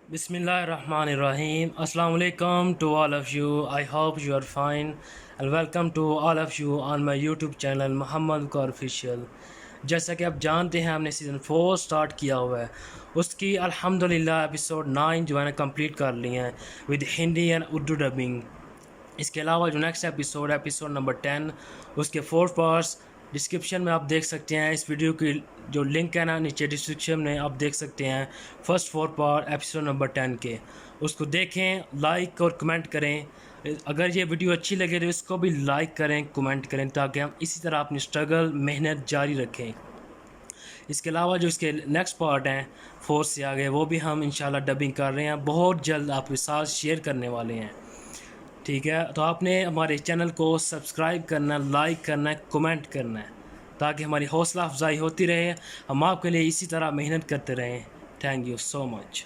Bismillahirrahmanirrahim. Assalamu alaikum to all of you. I hope you are fine and welcome to all of you on my YouTube channel Muhammad Kaur Official. جیسا کہ آپ جانتے ہیں ہم نے season 4 start کیا ہوا ہے، اس کی الحمدللہ ایپیسوڈ 9 جو ہے نا کمپلیٹ کر لی ہیں with Hindi and Urdu dubbing. اس کے علاوہ جو نیکسٹ ایپیسوڈ نمبر 10، اس کے 4 پارٹس ڈسکرپشن میں آپ دیکھ سکتے ہیں۔ اس ویڈیو کی جو لنک ہے نا نیچے ڈسکرپشن میں آپ دیکھ سکتے ہیں فرسٹ 4 پارٹ ایپیسوڈ نمبر 10 کے، اس کو دیکھیں، لائک اور کمنٹ کریں۔ اگر یہ ویڈیو اچھی لگے تو اس کو بھی لائک کریں، کمنٹ کریں، تاکہ ہم اسی طرح اپنی اسٹرگل محنت جاری رکھیں۔ اس کے علاوہ جو اس کے نیکسٹ پارٹ ہیں 4 سے آگے، وہ بھی ہم انشاءاللہ ڈبنگ کر رہے ہیں، بہت جلد آپ کے ساتھ شیئر کرنے والے ہیں، ٹھیک ہے؟ تو آپ نے ہمارے چینل کو سبسکرائب کرنا، لائک کرنا ہے، کمنٹ کرنا ہے، تاکہ ہماری حوصلہ افزائی ہوتی رہے، ہم آپ کے لیے اسی طرح محنت کرتے رہیں۔ Thank you so much.